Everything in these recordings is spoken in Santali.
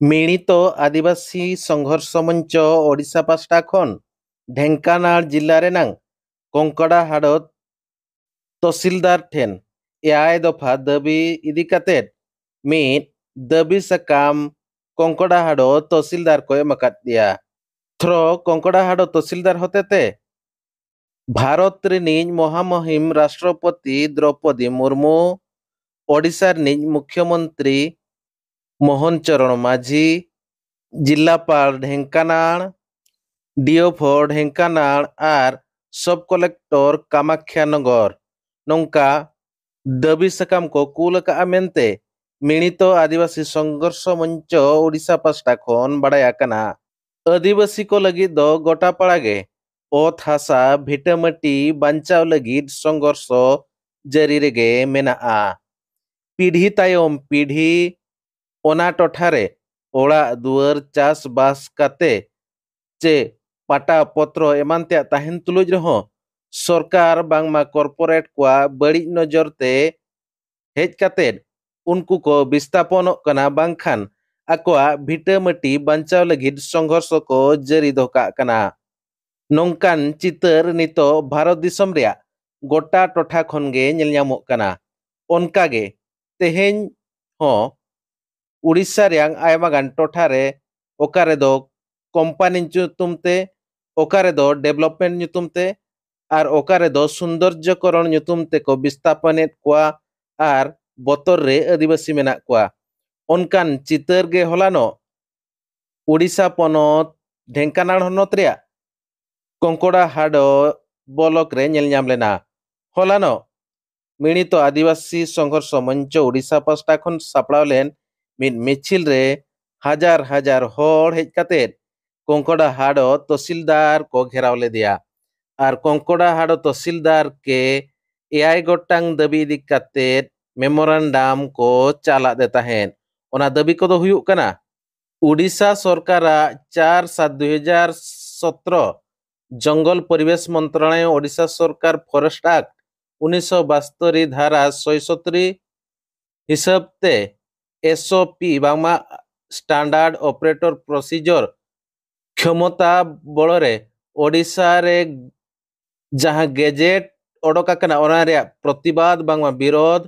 ମିଳିତ ଆଦିବାସୀ ସଂଘର୍ଷ ମଞ୍ଚ ଓଡ଼ିଶା ପାସ୍ଟା ᱠᱷᱚᱱ ଢେଙ୍କାନାଳ ଜିଲ୍ଲାରେ ᱱᱟᱝ ᱠᱚᱝᱠᱚᱰᱟᱦᱟᱲᱚ ᱛᱚᱦᱥᱤᱞᱫᱟᱨ ᱴᱷᱮᱱ ᱮᱭᱟᱭ ᱫᱚᱯᱷᱟ ᱫᱟᱹᱵᱤ ᱤᱫᱤ ᱠᱟᱛᱮᱫ ᱢᱤᱫ ᱫᱟᱹᱵᱤ ᱥᱟᱠᱟᱢ ᱠᱚᱝᱠᱚᱰᱟᱦᱟᱲᱚ ᱛᱚᱦᱥᱤᱞᱫᱟᱨ ᱠᱚ ᱮᱢ ᱟᱠᱟᱫ ᱜᱮᱭᱟ। ᱛᱷᱨᱚ ᱠᱚᱝᱠᱚᱰᱟᱦᱟᱲᱚ ᱛᱚᱦᱥᱤᱞᱫᱟᱨ ᱦᱚᱛᱮᱛᱮ ᱵᱷᱟᱨᱚᱛ ᱨᱤᱱᱤᱡ ᱢᱚᱦᱟᱢᱚᱦᱤᱢ ᱨᱟষ্ট্ᱨᱯᱚᱛᱤ ᱫᱨᱚᱯᱚᱫী ᱢᱩᱨᱢᱩ, ओडिशा रिनिज मुख्यमंत्री मोहन चरण माझी, जिलापाल ढेंकानाल, डीएफओ ढेंकानाल और सब कलेक्टर कामाख्यानगर नौका दाबी सकाम को कूल का मेनते मिलित आदिवासी संघर्ष मंच ओडिशा पास्टा खन बड़ाय आकना। आदिवासी को लगी दो गोटा पड़ागे ओत हासा भिटामाटी बांचाव लगी संघर्ष जारी रेगे मेनाआ। पीढ़ी तायम पीढ़ी ओना टोठारे ओड़ा दुआर चास बास काते चे पाटा पत्र एमानते ताहेन तुलुज रहो सरकार बांगमा कॉर्पोरेट को बड़ी नजर ते हेज कातेद उनको को विस्थापन कना बांखान आकोआ भिटामाटी बांचाव लगिद संघर्ष को जारी दोका कना। नोंकान चितर नितो भारत दिसम रेया गोटा टोठा खनगे नेल ᱧᱟᱢᱚᱜ कना। ओनकागे तेहेन हो उड़ीसा रियांग आयमा गान टोठारे ओकारे दो कंपनी ᱧᱩᱛᱩᱢते ओकारे दो डेवलपमेंट ᱧᱩᱛᱩᱢते आर ओकारे दो सौंदर्यकरण ᱧᱩᱛᱩᱢते को विस्थापनेत कोआ आर बतर रे आदिवासी मेना कोआ। ओनकान चितर गे हलानो उड़ीसा पनत ढेंकानाल हनत रिया कंकड़ाहाड़ो ब्लॉक रे नेल ᱧᱟᱢ लेना। हलानो मिलित आदिवासी संघर्ष मंच ओडिशा पास्टा खन सापड़ाव लेन मिद मिছিল रे हजार हजार हर हेज कातेद कंकड़ाहाड़ो तहसीलदार को घेराव लेदिया आर कंकड़ाहाड़ो तहसीलदार के एआई गोटांग दाबी इदी कातेद मेमोरेंडम को चाला दे ताहेन। ओना दाबी को दो हुयुग कना उड़ीसा सरकार 4/7/2017 जंगल परिवेश मंत्रालय ओडिशा सरकार फॉरेस्ट एक्ट 1972 धारा 170 हिसाब ते एसओपी बांगमा स्टैंडर्ड ऑपरेटर प्रोसीजर क्षमता बड़े ओडिशा रे जहां गेजेट ओडोका कना ओना रे प्रतिवाद बांगमा विरोध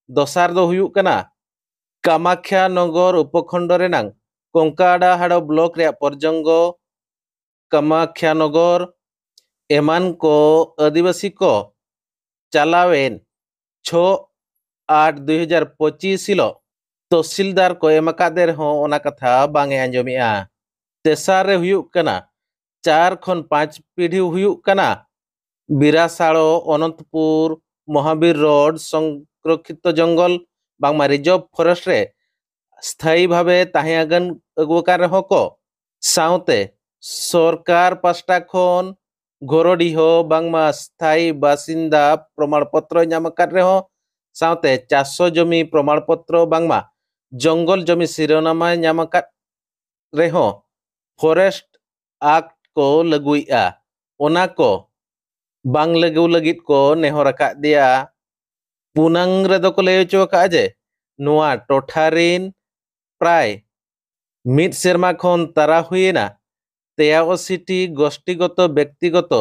दोसार दो हुयुग कना कामाख्या नगर उपखंड रे नांग कंकड़ाहाड़ो ब्लॉक रे परजंग कामाख्या नगर एमान को आदिवासी को चालावेन 6/8/2025 हिलो तहसीलदार को एमकादे रहो ओना कथा बांगे आंजमिया। तेसार रे हुयुग कना 4 खन 5 पीढ़ी हुयुग कना बिरासाड़ो अनंतपुर महावीर रोड संरक्षित जंगल बांगमा रिजर्व फॉरेस्ट रे स्थायी भावे ताहेगन अगुकार रहो को साउते सरकार पास्टा खन घोरडीहो बांगमा स्थायी बासिंदा प्रमाण पत्र ᱧᱟᱢ रहो साउते चाषो जमी प्रमाण पत्र बांगमा जंगल जमी शिरोनामा ᱧᱟᱢ रेहो फॉरेस्ट एक्ट को लगुइया ओना को बांग लगु लगित को नेहर का दिया। पुनांग रे दो को ले चो का जे नुआ टोठारिन प्राय मिड सेरमा खन तारा हुइना 83टी गोष्ठीगत व्यक्तिगत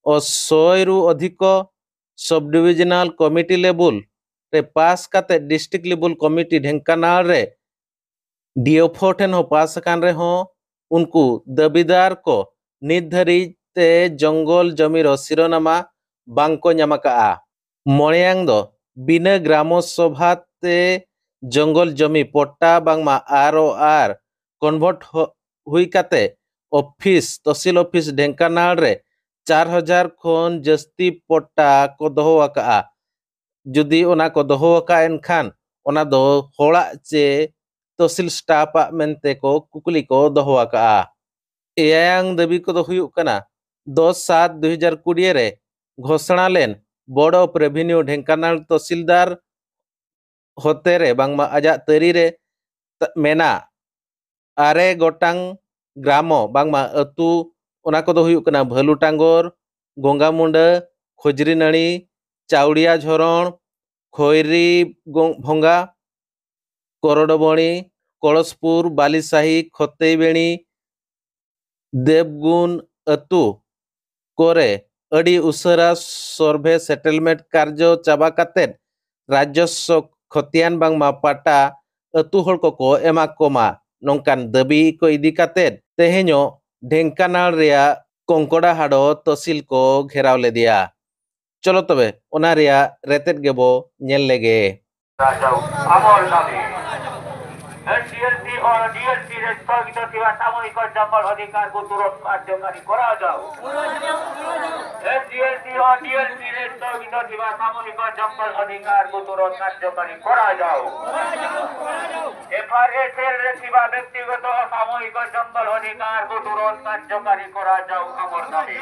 और 100 रु अधिक सब डिविजनल कमिटी लेवल रे पास काते डिस्ट्रिक्ट लेवल कमिटी ढेंकानाल रे डीएफओ ठेन हो पास कान रे हो उनको दाबीदार को निर्धारित ते जंगल जमीर शिरोनामा बांको ᱧᱟᱢᱟᱠᱟ मोड़ियांग दो बिना ग्राम सभा ते जंगल जमी पट्टा बांगमा आर कन्वर्ट हुई काते ऑफिस तहसील ऑफिस ढेंकानाल रे 4000 खन जस्ती पट्टा को दोहो आका। जुदी ओना को दोहो आका एनखान ओना दो होड़ा चे तहसील स्टाफ मेनते को कुकली को दोहो आका। एयांग दाबी को दो हुयुग कना 10/7/2020 रे घोषणा लेन बोर्ड ऑफ रेवेन्यू ढेंकानाल तहसीलदार होते रे बांगमा आजा तरी रे मेना आरे गोटांग ग्रामो बांगमा अतु ओना को दो हुयुग कना भलुटांगोर गोंगामुंडा खोजरी नड़ी चाउड़िया झोरण खोयरी भोंगा कोरडबणी କଳସପୁର ବାଲିସାହି ଖତେଇବେଣୀ ଦେବଗୁନ ᱟᱹᱛᱩ ᱠᱚᱨᱮ ᱟᱹᱰᱤ ᱩᱥᱟᱹᱨᱟ ᱥᱚᱨভᱮ ᱥᱮᱴᱮᱞᱢᱮᱱᱴ ᱠᱟᱨᱡᱚ ᱪᱟᱵᱟ ᱠᱟᱛᱮᱫ ᱨᱟᱡᱚᱥᱥᱚ ᱠᱷᱚᱛᱤᱭᱟᱱ ᱵᱟᱝᱢᱟ ᱯᱟᱴᱟ ᱟᱹᱛᱩ ᱦᱚᱲ ᱠᱚᱠᱚ ᱮᱢᱟ ᱠᱚᱢᱟ ᱱᱚᱝᱠᱟᱱ ᱫᱟᱹᱵᱤ ᱠᱚ ᱤᱫᱤ ᱠᱟᱛᱮᱫ ᱛᱮᱦᱮᱧᱚᱜ ঢেঙ্কানাল ᱨᱮᱭᱟᱜ ᱠᱚᱝᱠᱚᱰᱟᱦᱟᱲᱚ ᱛᱚᱦᱥᱤᱞ ᱠᱚ ঘেরাও লেদিয়া। চলো তবে ওনা রেᱭᱟᱜ রেᱛᱮᱫ ᱜᱮᱵᱚ ᱧᱮᱞ লেগে। আমল দাবি এনডিএলসি ও ডিএলসি রে স্থগিত ଥିବା সাময়িক জঙ্গল অধিকারକୁ ତୁରନ୍ତ କାର୍ଯ୍ୟକାରୀ କରାଯାଉ। এনডিএলসি ও ডিএলসি ରେ স্থগিତ ଥିବା ସାମୟିକ ଜଙ୍ଗଲ ଅଧିକାରକୁ ତୁରନ୍ତ କାର୍ଯ୍ୟକାରୀ କରାଯାଉ। এফআরএসএল ରେ ଥିବା ବ୍ୟକ୍ତିଗତ ସାମୟିକ ଜଙ୍ଗଲ ଅଧିକାରକୁ ତୁରନ୍ତ କାର୍ଯ୍ୟକାରୀ କରାଯାଉ ଆମର ଦାବି।